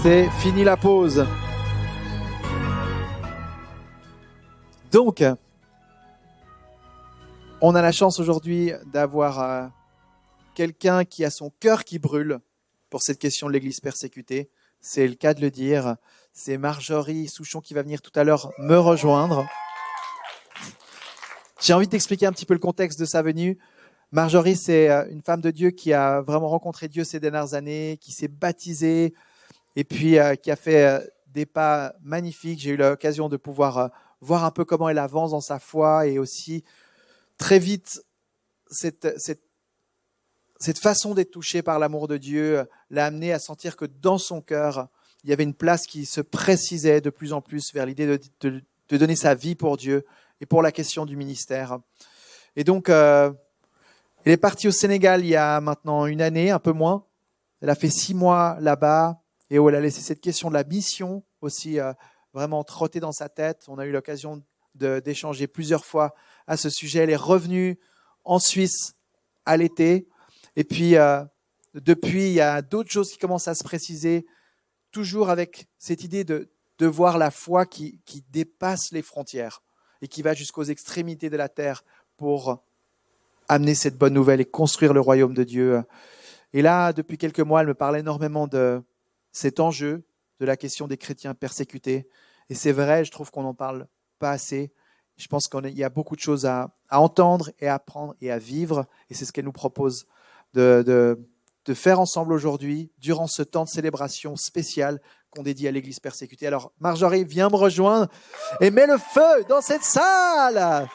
C'est fini la pause. Donc, on a la chance aujourd'hui d'avoir quelqu'un qui a son cœur qui brûle pour cette question de l'Église persécutée. C'est le cas de le dire. C'est Marjorie Souchon qui va venir tout à l'heure me rejoindre. J'ai envie de t'expliquer un petit peu le contexte de sa venue. Marjorie, c'est une femme de Dieu qui a vraiment rencontré Dieu ces dernières années, qui s'est baptisée et puis qui a fait des pas magnifiques. J'ai eu l'occasion de pouvoir voir un peu comment elle avance dans sa foi et aussi très vite cette façon d'être touchée par l'amour de Dieu l'a amenée à sentir que dans son cœur, il y avait une place qui se précisait de plus en plus vers l'idée de donner sa vie pour Dieu et pour la question du ministère. Et donc, elle est partie au Sénégal il y a maintenant une année, un peu moins. Elle a fait 6 mois là-bas et où elle a laissé cette question de la mission aussi vraiment trotter dans sa tête. On a eu l'occasion d'échanger plusieurs fois à ce sujet. Elle est revenue en Suisse à l'été. Et puis, depuis, il y a d'autres choses qui commencent à se préciser, toujours avec cette idée de voir la foi qui dépasse les frontières et qui va jusqu'aux extrémités de la terre pour amener cette bonne nouvelle et construire le royaume de Dieu. Et là, depuis quelques mois, elle me parle énormément de cet enjeu, de la question des chrétiens persécutés. Et c'est vrai, je trouve qu'on n'en parle pas assez. Je pense qu'il y a beaucoup de choses à entendre et à apprendre et à vivre. Et c'est ce qu'elle nous propose de faire ensemble aujourd'hui, durant ce temps de célébration spécial qu'on dédie à l'Église persécutée. Alors, Marjorie, viens me rejoindre et mets le feu dans cette salle.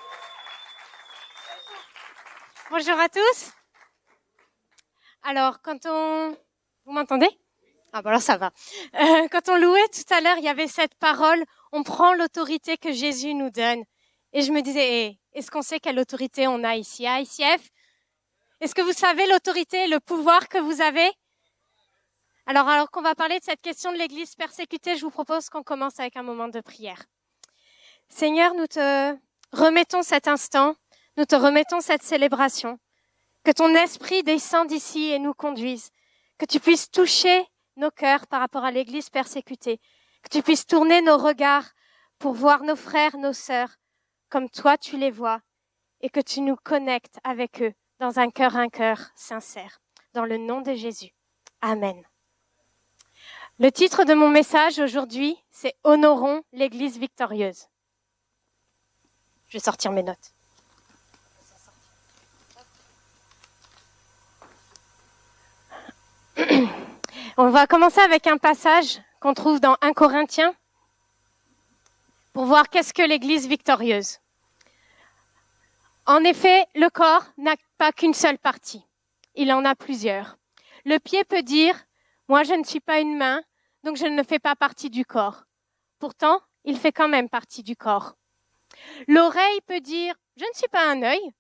Bonjour à tous. Alors, vous m'entendez ? Ah ben alors ça va. Quand on louait tout à l'heure, il y avait cette parole, on prend l'autorité que Jésus nous donne. Et je me disais, est-ce qu'on sait quelle autorité on a ici à ICF ? Est-ce que vous savez l'autorité et le pouvoir que vous avez ? Alors qu'on va parler de cette question de l'Église persécutée, je vous propose qu'on commence avec un moment de prière. Seigneur, nous te remettons cet instant, nous te remettons cette célébration. Que ton esprit descende d'ici et nous conduise. Que tu puisses toucher nos cœurs par rapport à l'Église persécutée. Que tu puisses tourner nos regards pour voir nos frères, nos sœurs, comme toi tu les vois. Et que tu nous connectes avec eux dans un cœur sincère. Dans le nom de Jésus. Amen. Le titre de mon message aujourd'hui, c'est « Honorons l'Église victorieuse ». Je vais sortir mes notes. On va commencer avec un passage qu'on trouve dans 1 Corinthiens pour voir qu'est-ce que l'Église victorieuse. En effet, le corps n'a pas qu'une seule partie. Il en a plusieurs. Le pied peut dire « Moi, je ne suis pas une main, donc je ne fais pas partie du corps. » Pourtant, il fait quand même partie du corps. L'oreille peut dire « Je ne suis pas un œil,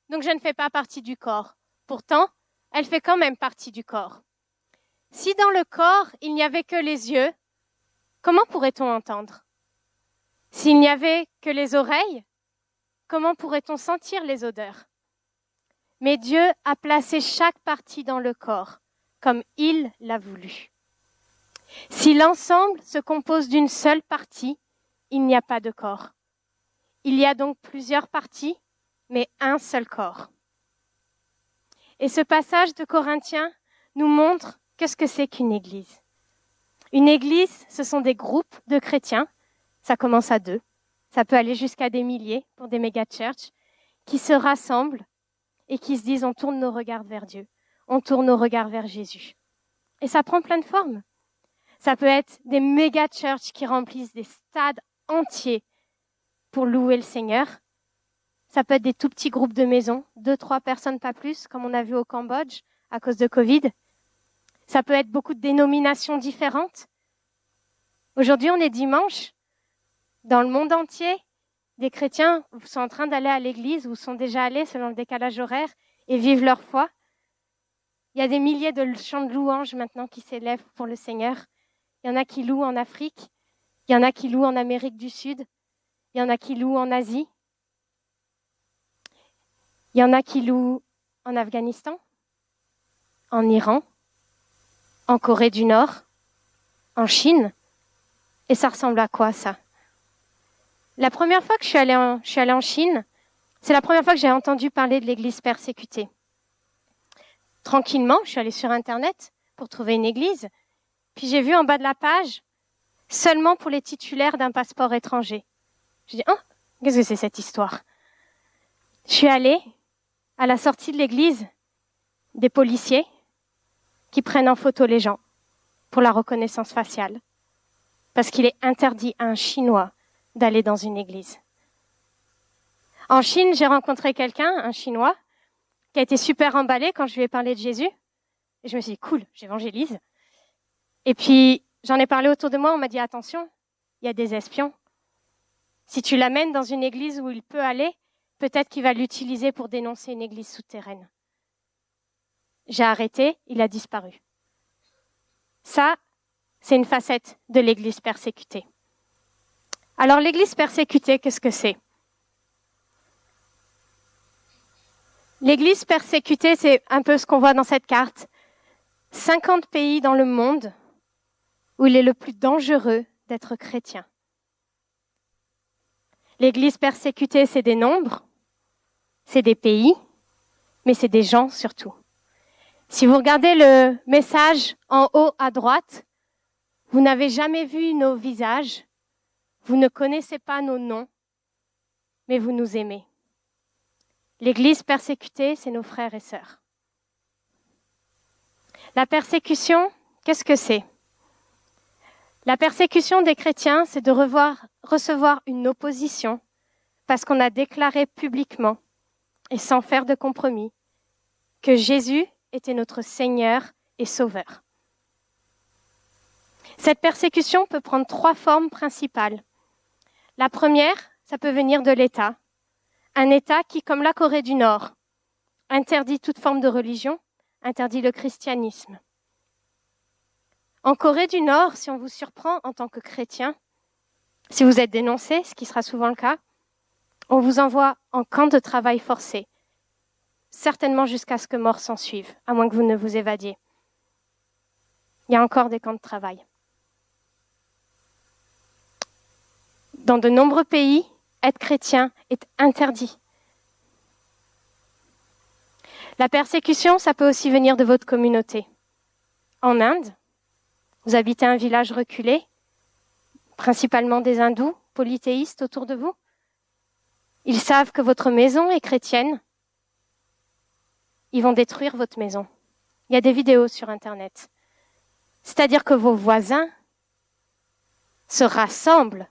donc je ne fais pas partie du corps. » Pourtant, elle fait quand même partie du corps. Si dans le corps, il n'y avait que les yeux, comment pourrait-on entendre ? S'il n'y avait que les oreilles, comment pourrait-on sentir les odeurs ? Mais Dieu a placé chaque partie dans le corps, comme il l'a voulu. Si l'ensemble se compose d'une seule partie, il n'y a pas de corps. Il y a donc plusieurs parties, mais un seul corps. Et ce passage de Corinthiens nous montre qu'est-ce que c'est qu'une église. Une église, ce sont des groupes de chrétiens, ça commence à 2, ça peut aller jusqu'à des milliers pour des méga-churches, qui se rassemblent et qui se disent on tourne nos regards vers Dieu, on tourne nos regards vers Jésus. Et ça prend plein de formes. Ça peut être des méga-churches qui remplissent des stades entiers pour louer le Seigneur. Ça peut être des tout petits groupes de maisons, 2-3 personnes, pas plus, comme on a vu au Cambodge à cause de Covid. Ça peut être beaucoup de dénominations différentes. Aujourd'hui, on est dimanche. Dans le monde entier, des chrétiens sont en train d'aller à l'église ou sont déjà allés selon le décalage horaire et vivent leur foi. Il y a des milliers de chants de louanges maintenant qui s'élèvent pour le Seigneur. Il y en a qui louent en Afrique. Il y en a qui louent en Amérique du Sud. Il y en a qui louent en Asie. Il y en a qui louent en Afghanistan, en Iran, en Corée du Nord. en Chine. Et ça ressemble à quoi, ça? La première fois que je suis allée en Chine, c'est la première fois que j'ai entendu parler de l'église persécutée. Tranquillement, je suis allée sur Internet pour trouver une église, puis j'ai vu en bas de la page « Seulement pour les titulaires d'un passeport étranger ». J'ai dit « Oh, qu'est-ce que c'est cette histoire ?» Je suis allée à la sortie de l'église, des policiers qui prennent en photo les gens pour la reconnaissance faciale, parce qu'il est interdit à un Chinois d'aller dans une église. En Chine, j'ai rencontré quelqu'un, un Chinois, qui a été super emballé quand je lui ai parlé de Jésus. Et je me suis dit, cool, j'évangélise. Et puis, j'en ai parlé autour de moi, on m'a dit, attention, il y a des espions. Si tu l'amènes dans une église où il peut aller, peut-être qu'il va l'utiliser pour dénoncer une église souterraine. J'ai arrêté, il a disparu. Ça, c'est une facette de l'église persécutée. Alors, l'église persécutée, qu'est-ce que c'est? L'église persécutée, c'est un peu ce qu'on voit dans cette carte. 50 pays dans le monde où il est le plus dangereux d'être chrétien. L'église persécutée, c'est des nombres, c'est des pays, mais c'est des gens surtout. Si vous regardez le message en haut à droite, vous n'avez jamais vu nos visages, vous ne connaissez pas nos noms, mais vous nous aimez. L'église persécutée, c'est nos frères et sœurs. La persécution, qu'est-ce que c'est? La persécution des chrétiens, c'est de recevoir une opposition parce qu'on a déclaré publiquement et sans faire de compromis que Jésus était notre Seigneur et Sauveur. Cette persécution peut prendre 3 formes principales. La première, ça peut venir de l'État. Un État qui, comme la Corée du Nord, interdit toute forme de religion, interdit le christianisme. En Corée du Nord, si on vous surprend en tant que chrétien, si vous êtes dénoncé, ce qui sera souvent le cas, on vous envoie en camp de travail forcé, certainement jusqu'à ce que mort s'en suive, à moins que vous ne vous évadiez. Il y a encore des camps de travail. Dans de nombreux pays, être chrétien est interdit. La persécution, ça peut aussi venir de votre communauté. En Inde, vous habitez un village reculé, principalement des hindous, polythéistes autour de vous. Ils savent que votre maison est chrétienne. Ils vont détruire votre maison. Il y a des vidéos sur Internet. C'est-à-dire que vos voisins se rassemblent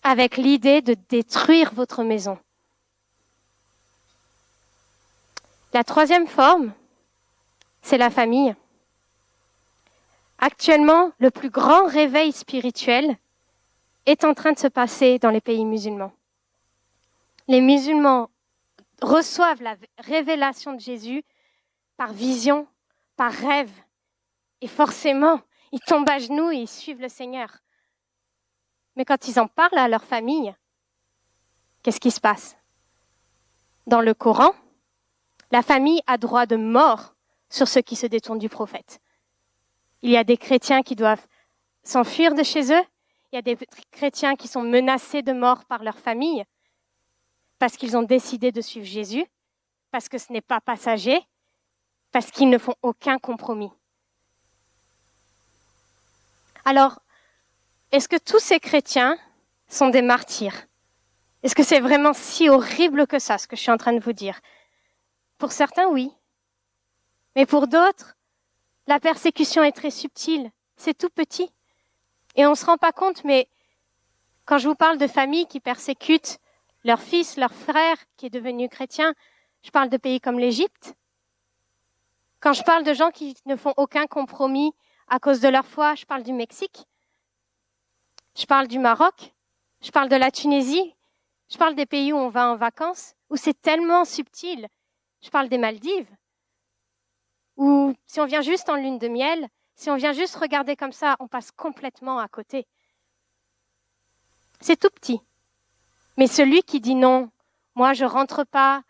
avec l'idée de détruire votre maison. La troisième forme, c'est la famille. Actuellement, le plus grand réveil spirituel est en train de se passer dans les pays musulmans. Les musulmans reçoivent la révélation de Jésus par vision, par rêve. Et forcément, ils tombent à genoux et ils suivent le Seigneur. Mais quand ils en parlent à leur famille, qu'est-ce qui se passe? Dans le Coran, la famille a droit de mort sur ceux qui se détournent du prophète. Il y a des chrétiens qui doivent s'enfuir de chez eux. Il y a des chrétiens qui sont menacés de mort par leur famille parce qu'ils ont décidé de suivre Jésus, parce que ce n'est pas passager, parce qu'ils ne font aucun compromis. Alors, est-ce que tous ces chrétiens sont des martyrs? Est-ce que c'est vraiment si horrible que ça, ce que je suis en train de vous dire? Pour certains, oui. Mais pour d'autres, la persécution est très subtile. C'est tout petit. Et on ne se rend pas compte, mais quand je vous parle de familles qui persécutent leur fils, leur frère, qui est devenu chrétien, je parle de pays comme l'Égypte. Quand je parle de gens qui ne font aucun compromis à cause de leur foi, je parle du Mexique. Je parle du Maroc. Je parle de la Tunisie. Je parle des pays où on va en vacances, où c'est tellement subtil. Je parle des Maldives, où si on vient juste en lune de miel, si on vient juste regarder comme ça, on passe complètement à côté. C'est tout petit. Mais celui qui dit non, moi je rentre pas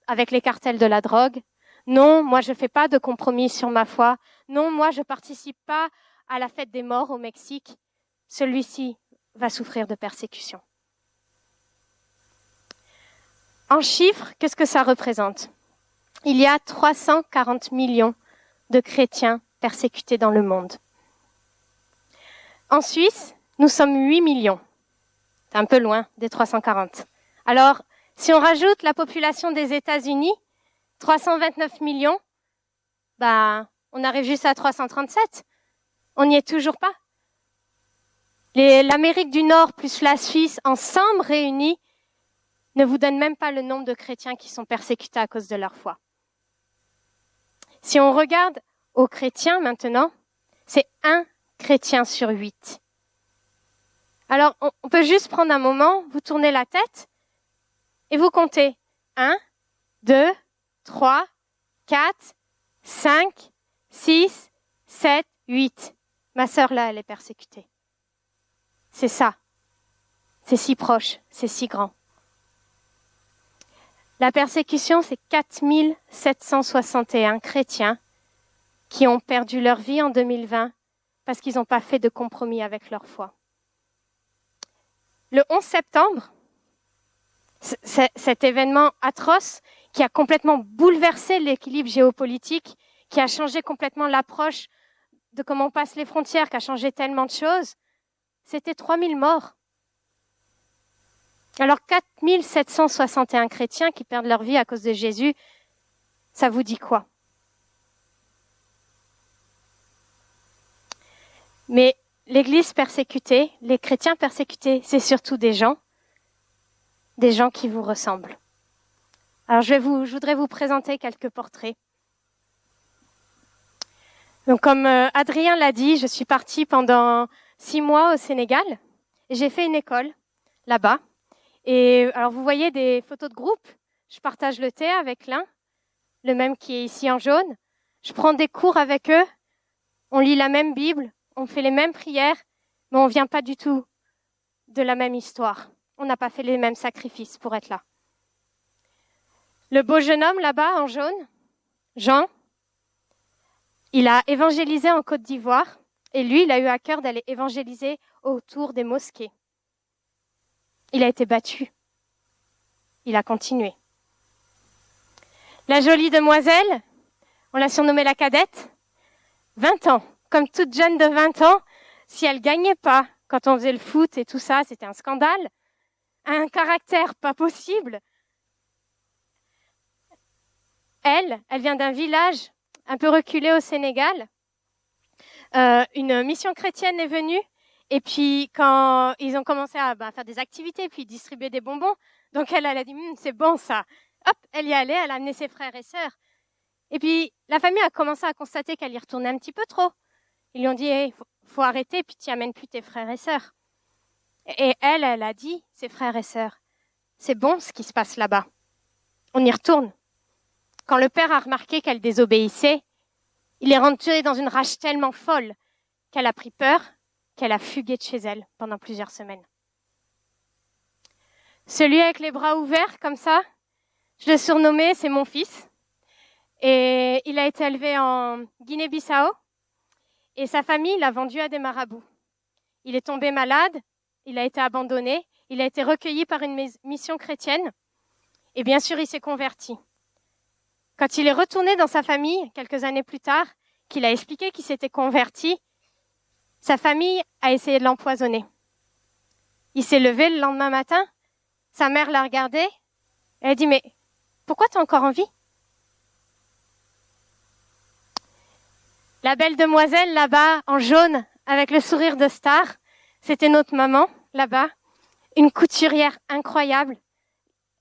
avec les cartels de la drogue, non, moi je fais pas de compromis sur ma foi, non, moi je participe pas à la fête des morts au Mexique, celui-ci va souffrir de persécution. En chiffres, qu'est-ce que ça représente? Il y a 340 millions de chrétiens persécutés dans le monde. En Suisse, nous sommes 8 millions. C'est un peu loin des 340. Alors, si on rajoute la population des États-Unis, 329 millions, on arrive juste à 337. On n'y est toujours pas. L'Amérique du Nord plus la Suisse, ensemble réunis, ne vous donnent même pas le nombre de chrétiens qui sont persécutés à cause de leur foi. Si on regarde aux chrétiens maintenant, c'est 1 chrétien sur 8. Alors, on peut juste prendre un moment, vous tournez la tête et vous comptez 1, 2, 3, 4, 5, 6, 7, 8. Ma sœur là, elle est persécutée. C'est ça. C'est si proche, c'est si grand. La persécution, c'est 4761 chrétiens qui ont perdu leur vie en 2020 parce qu'ils n'ont pas fait de compromis avec leur foi. Le 11 septembre, cet événement atroce qui a complètement bouleversé l'équilibre géopolitique, qui a changé complètement l'approche de comment on passe les frontières, qui a changé tellement de choses, c'était 3000 morts. Alors 4761 chrétiens qui perdent leur vie à cause de Jésus, ça vous dit quoi? Mais l'Église persécutée, les chrétiens persécutés, c'est surtout des gens qui vous ressemblent. Alors je voudrais vous présenter quelques portraits. Donc comme Adrien l'a dit, je suis partie pendant 6 mois au Sénégal et j'ai fait une école là-bas. Et alors vous voyez des photos de groupe, je partage le thé avec l'un, le même qui est ici en jaune. Je prends des cours avec eux, on lit la même Bible, on fait les mêmes prières, mais on ne vient pas du tout de la même histoire. On n'a pas fait les mêmes sacrifices pour être là. Le beau jeune homme là-bas en jaune, Jean, il a évangélisé en Côte d'Ivoire et lui, il a eu à cœur d'aller évangéliser autour des mosquées. Il a été battu. Il a continué. La jolie demoiselle, on l'a surnommée la cadette, 20 ans. Comme toute jeune de 20 ans, si elle gagnait pas quand on faisait le foot et tout ça, c'était un scandale. Un caractère pas possible. Elle vient d'un village un peu reculé au Sénégal. Une mission chrétienne est venue. Et puis, quand ils ont commencé à faire des activités, puis distribuer des bonbons, donc elle a dit, c'est bon ça. Hop, elle y allait, elle a amené ses frères et sœurs. Et puis, la famille a commencé à constater qu'elle y retournait un petit peu trop. Ils lui ont dit, hey, faut arrêter, puis tu amènes plus tes frères et sœurs. Et elle a dit, ses frères et sœurs, c'est bon ce qui se passe là-bas. On y retourne. Quand le père a remarqué qu'elle désobéissait, il est rentré dans une rage tellement folle qu'elle a pris peur, qu'elle a fugué de chez elle pendant plusieurs semaines. Celui avec les bras ouverts comme ça, je l'ai surnommé, c'est mon fils. Et il a été élevé en Guinée-Bissau et sa famille l'a vendu à des marabouts. Il est tombé malade, il a été abandonné, il a été recueilli par une mission chrétienne et bien sûr il s'est converti. Quand il est retourné dans sa famille, quelques années plus tard, qu'il a expliqué qu'il s'était converti, sa famille a essayé de l'empoisonner. Il s'est levé le lendemain matin, sa mère l'a regardé, elle a dit « Mais pourquoi tu es encore en vie ?» La belle demoiselle là-bas, en jaune, avec le sourire de star, c'était notre maman là-bas, une couturière incroyable,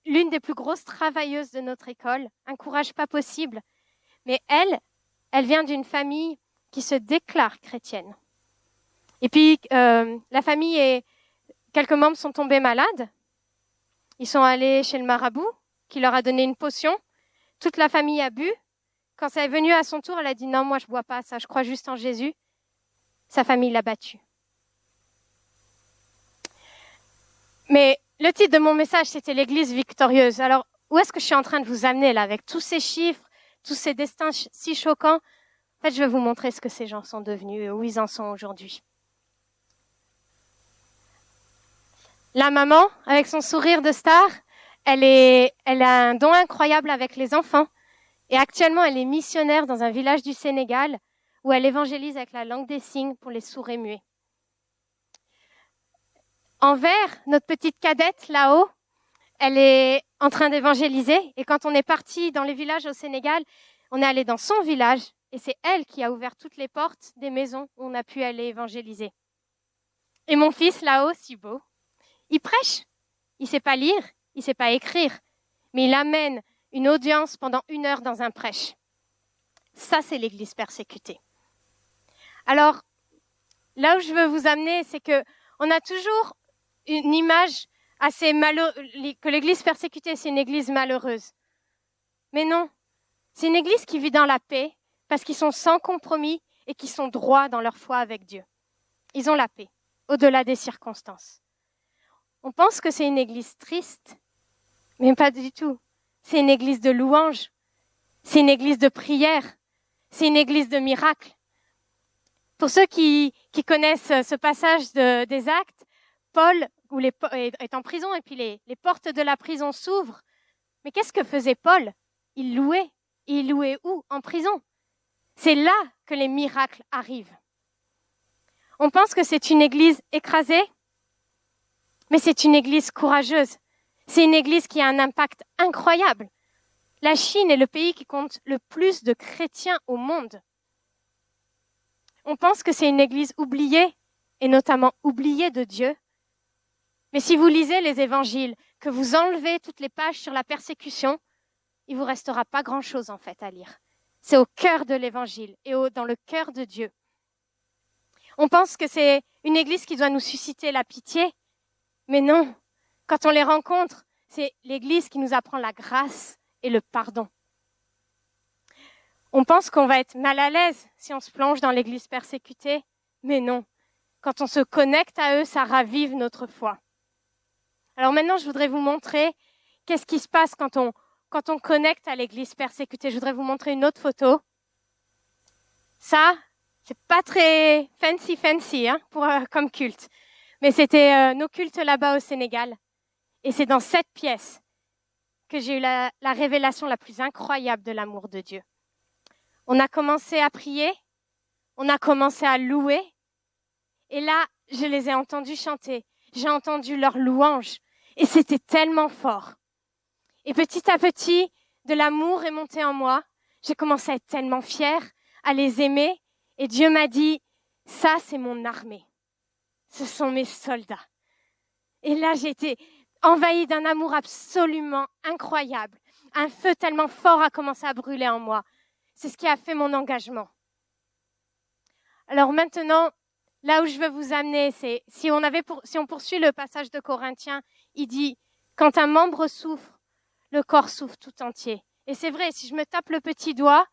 l'une des plus grosses travailleuses de notre école, un courage pas possible. Mais elle vient d'une famille qui se déclare chrétienne. Et puis, la famille et quelques membres sont tombés malades. Ils sont allés chez le marabout, qui leur a donné une potion. Toute la famille a bu. Quand ça est venu à son tour, elle a dit « Non, moi, je bois pas ça, je crois juste en Jésus. » Sa famille l'a battue. Mais le titre de mon message, c'était l'Église victorieuse. Alors, où est-ce que je suis en train de vous amener là, avec tous ces chiffres, tous ces destins si choquants? En fait, je vais vous montrer ce que ces gens sont devenus et où ils en sont aujourd'hui. La maman, avec son sourire de star, elle a un don incroyable avec les enfants. Et actuellement, elle est missionnaire dans un village du Sénégal où elle évangélise avec la langue des signes pour les sourds et muets. En vert, notre petite cadette là-haut, elle est en train d'évangéliser. Et quand on est parti dans les villages au Sénégal, on est allé dans son village et c'est elle qui a ouvert toutes les portes des maisons où on a pu aller évangéliser. Et mon fils là-haut, si beau, il prêche. Il ne sait pas lire, il ne sait pas écrire, mais il amène une audience pendant 1 heure dans un prêche. Ça, c'est l'Église persécutée. Alors, là où je veux vous amener, c'est que on a toujours une image assez malheureuse, que l'Église persécutée, c'est une Église malheureuse. Mais non, c'est une Église qui vit dans la paix parce qu'ils sont sans compromis et qui sont droits dans leur foi avec Dieu. Ils ont la paix, au-delà des circonstances. On pense que c'est une Église triste, mais pas du tout. C'est une Église de louange, c'est une Église de prière, c'est une Église de miracles. Pour ceux qui connaissent ce passage des Actes, Paul est en prison et puis les portes de la prison s'ouvrent. Mais qu'est-ce que faisait Paul? Il louait. Et il louait où? En prison. C'est là que les miracles arrivent. On pense que c'est une église écrasée, mais c'est une église courageuse. C'est une église qui a un impact incroyable. La Chine est le pays qui compte le plus de chrétiens au monde. On pense que c'est une église oubliée, et notamment oubliée de Dieu. Mais si vous lisez les évangiles, que vous enlevez toutes les pages sur la persécution, il vous restera pas grand-chose en fait à lire. C'est au cœur de l'évangile et dans le cœur de Dieu. On pense que c'est une église qui doit nous susciter la pitié, mais non. Quand on les rencontre, c'est l'église qui nous apprend la grâce et le pardon. On pense qu'on va être mal à l'aise si on se plonge dans l'église persécutée, mais non. Quand on se connecte à eux, ça ravive notre foi. Alors maintenant, je voudrais vous montrer qu'est-ce qui se passe quand on connecte à l'église persécutée. Je voudrais vous montrer une autre photo. Ça, c'est pas très fancy comme culte. Mais c'était nos cultes là-bas au Sénégal. Et c'est dans cette pièce que j'ai eu la révélation la plus incroyable de l'amour de Dieu. On a commencé à prier, on a commencé à louer. Et là, je les ai entendus chanter. J'ai entendu leurs louanges. Et c'était tellement fort. Et petit à petit, de l'amour est monté en moi. J'ai commencé à être tellement fière, à les aimer. Et Dieu m'a dit, ça, c'est mon armée. Ce sont mes soldats. Et là, j'ai été envahie d'un amour absolument incroyable. Un feu tellement fort a commencé à brûler en moi. C'est ce qui a fait mon engagement. Alors maintenant, là où je veux vous amener, c'est si on poursuit le passage de Corinthiens, il dit, quand un membre souffre, le corps souffre tout entier. Et c'est vrai, si je me tape le petit doigt,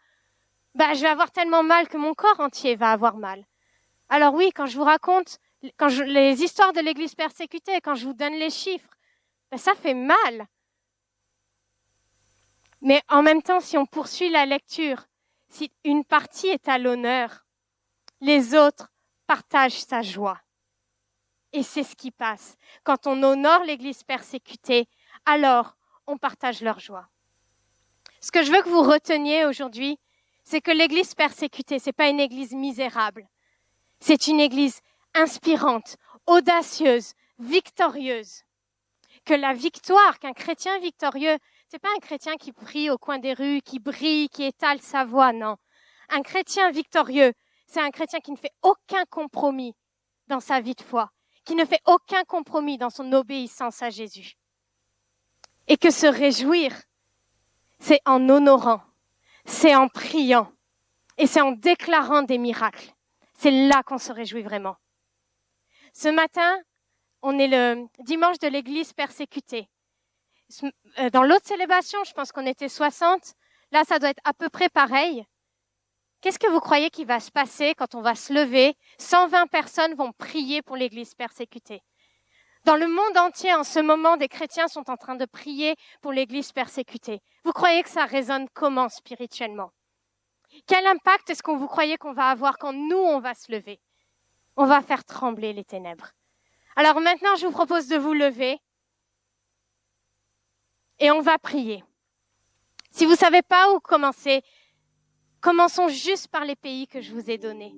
je vais avoir tellement mal que mon corps entier va avoir mal. Alors oui, quand je vous raconte les histoires de l'église persécutée, quand je vous donne les chiffres, ça fait mal. Mais en même temps, si on poursuit la lecture, si une partie est à l'honneur, les autres partagent sa joie. Et c'est ce qui passe. Quand on honore l'église persécutée, alors on partage leur joie. Ce que je veux que vous reteniez aujourd'hui, c'est que l'église persécutée, c'est pas une église misérable. C'est une église inspirante, audacieuse, victorieuse. Que la victoire, qu'un chrétien victorieux, c'est pas un chrétien qui prie au coin des rues, qui brille, qui étale sa voix, non. Un chrétien victorieux, c'est un chrétien qui ne fait aucun compromis dans sa vie de foi, qui ne fait aucun compromis dans son obéissance à Jésus. Et que se réjouir, c'est en honorant, c'est en priant et c'est en déclarant des miracles. C'est là qu'on se réjouit vraiment. Ce matin, on est le dimanche de l'église persécutée. Dans l'autre célébration, je pense qu'on était 60. Là, ça doit être à peu près pareil. Qu'est-ce que vous croyez qui va se passer quand on va se lever? 120 personnes vont prier pour l'église persécutée. Dans le monde entier, en ce moment, des chrétiens sont en train de prier pour l'église persécutée. Vous croyez que ça résonne comment spirituellement? Quel impact est-ce que vous croyez qu'on va avoir quand nous, on va se lever? On va faire trembler les ténèbres. Alors maintenant, je vous propose de vous lever et on va prier. Si vous ne savez pas où commencer, commençons juste par les pays que je vous ai donnés.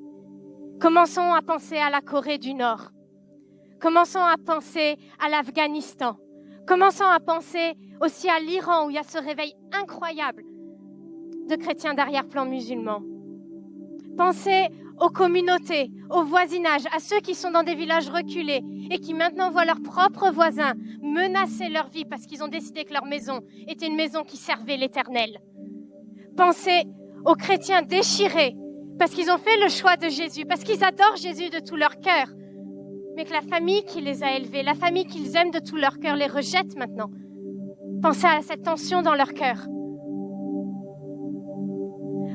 Commençons à penser à la Corée du Nord. Commençons à penser à l'Afghanistan. Commençons à penser aussi à l'Iran où il y a ce réveil incroyable de chrétiens d'arrière-plan musulmans. Pensez aux communautés, au voisinage, à ceux qui sont dans des villages reculés et qui maintenant voient leurs propres voisins menacer leur vie parce qu'ils ont décidé que leur maison était une maison qui servait l'Éternel. Pensez aux chrétiens déchirés parce qu'ils ont fait le choix de Jésus, parce qu'ils adorent Jésus de tout leur cœur, mais que la famille qui les a élevés, la famille qu'ils aiment de tout leur cœur les rejette maintenant. Pensez à cette tension dans leur cœur.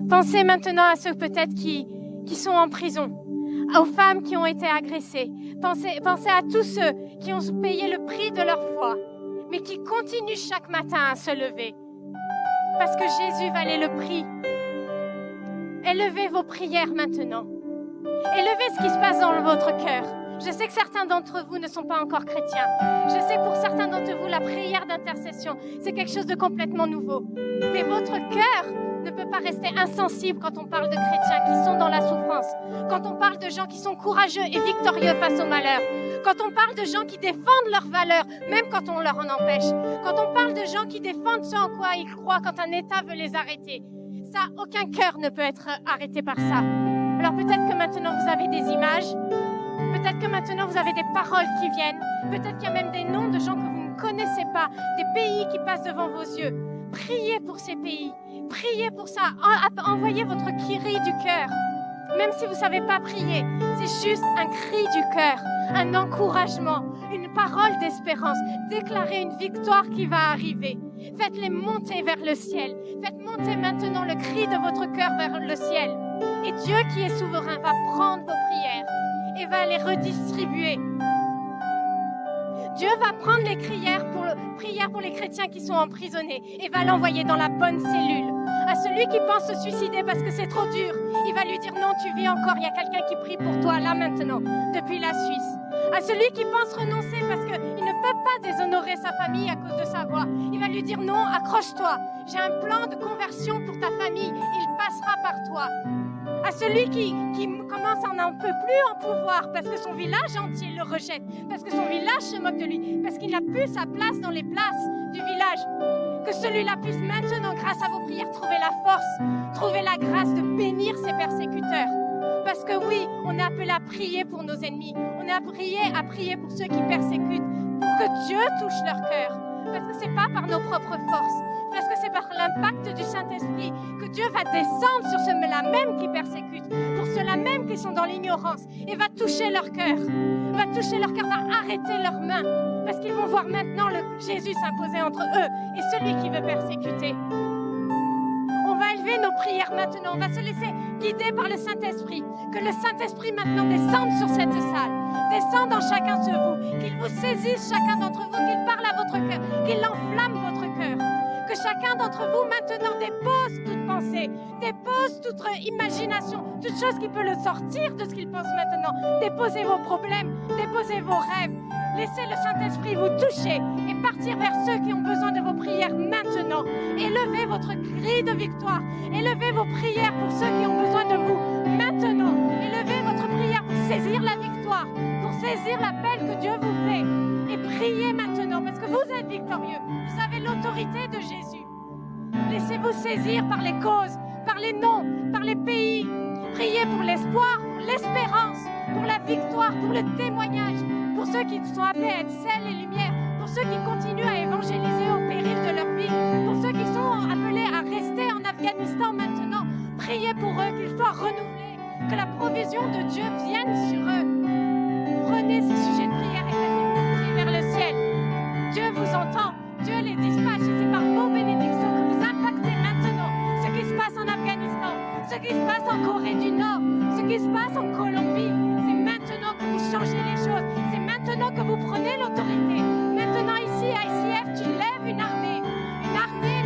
Pensez maintenant à ceux peut-être qui sont en prison, aux femmes qui ont été agressées. Pensez à tous ceux qui ont payé le prix de leur foi, mais qui continuent chaque matin à se lever. Parce que Jésus valait le prix. Élevez vos prières maintenant. Élevez ce qui se passe dans votre cœur. Je sais que certains d'entre vous ne sont pas encore chrétiens. Je sais que pour certains d'entre vous, la prière d'intercession, c'est quelque chose de complètement nouveau. Mais votre cœur ne peut pas rester insensible quand on parle de chrétiens qui sont dans la souffrance, quand on parle de gens qui sont courageux et victorieux face au malheur, quand on parle de gens qui défendent leurs valeurs, même quand on leur en empêche, quand on parle de gens qui défendent ce en quoi ils croient quand un État veut les arrêter. Ça, aucun cœur ne peut être arrêté par ça. Alors peut-être que maintenant vous avez des images, peut-être que maintenant vous avez des paroles qui viennent, peut-être qu'il y a même des noms de gens que vous ne connaissez pas, des pays qui passent devant vos yeux. Priez pour ces pays, priez pour ça, envoyez votre cri du cœur. Même si vous ne savez pas prier, c'est juste un cri du cœur, un encouragement, une parole d'espérance. Déclarez une victoire qui va arriver. Faites-les monter vers le ciel. Faites monter maintenant le cri de votre cœur vers le ciel. Et Dieu qui est souverain va prendre vos prières et va les redistribuer. Dieu va prendre les prières pour les chrétiens qui sont emprisonnés et va l'envoyer dans la bonne cellule. À celui qui pense se suicider parce que c'est trop dur, il va lui dire non, tu vis encore, il y a quelqu'un qui prie pour toi là maintenant, depuis la Suisse. À celui qui pense renoncer parce qu'il ne peut pas déshonorer sa famille à cause de sa voix, il va lui dire non, accroche-toi, j'ai un plan de conversion pour ta famille, il passera par toi. À celui qui commence à n'en peut plus en pouvoir parce que son village entier le rejette, parce que son village se moque de lui, parce qu'il n'a plus sa place dans les places du village. Que celui-là puisse maintenant, grâce à vos prières, trouver la force, trouver la grâce de bénir ses persécuteurs. Parce que oui, on est appelé à prier pour nos ennemis, on est appelé à prier pour ceux qui persécutent, pour que Dieu touche leur cœur. Parce que c'est pas par nos propres forces, parce que c'est par l'impact du Saint-Esprit que Dieu va descendre sur ceux-là même qui persécutent, pour ceux-là même qui sont dans l'ignorance, et va toucher leur cœur, va arrêter leurs mains, parce qu'ils vont voir maintenant Jésus s'imposer entre eux et celui qui veut persécuter. On va élever nos prières maintenant, on va se laisser guider par le Saint-Esprit, que le Saint-Esprit maintenant descende sur cette salle, descende dans chacun de vous, qu'il vous saisisse chacun d'entre vous, qu'il parle à votre cœur, qu'il enflamme votre cœur. Que chacun d'entre vous maintenant dépose toute pensée, dépose toute imagination, toute chose qui peut le sortir de ce qu'il pense maintenant. Déposez vos problèmes, déposez vos rêves. Laissez le Saint-Esprit vous toucher et partir vers ceux qui ont besoin de vos prières maintenant. Élevez votre cri de victoire. Élevez vos prières pour ceux qui ont besoin de vous maintenant. Élevez votre prière pour saisir la victoire, pour saisir l'appel que Dieu vous fait. Et priez maintenant parce que vous êtes victorieux. Vous avez l'autorité de Jésus. Laissez-vous saisir par les causes, par les noms, par les pays. Priez pour l'espoir, pour l'espérance, pour la victoire, pour le témoignage, pour ceux qui sont appelés à être sel et lumière, pour ceux qui continuent à évangéliser au péril de leur vie, pour ceux qui sont appelés à rester en Afghanistan maintenant. Priez pour eux, qu'ils soient renouvelés, que la provision de Dieu vienne sur eux. Prenez ces sujets de prière et faites-les monter vers le ciel. Dieu vous entend, Dieu les dispatche et c'est par vos bénédictions que vous impactez maintenant ce qui se passe en Afghanistan, ce qui se passe en Corée du Nord, ce qui se passe en Colombie. C'est maintenant que vous changez les choses, c'est maintenant que vous prenez l'autorité. Maintenant ici à ICF, tu lèves une armée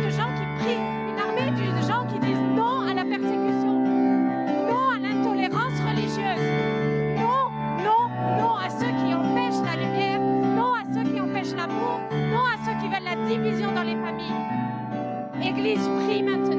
de gens qui prient, une armée de gens qui disent non à la persécution, les familles. Église, prie maintenant.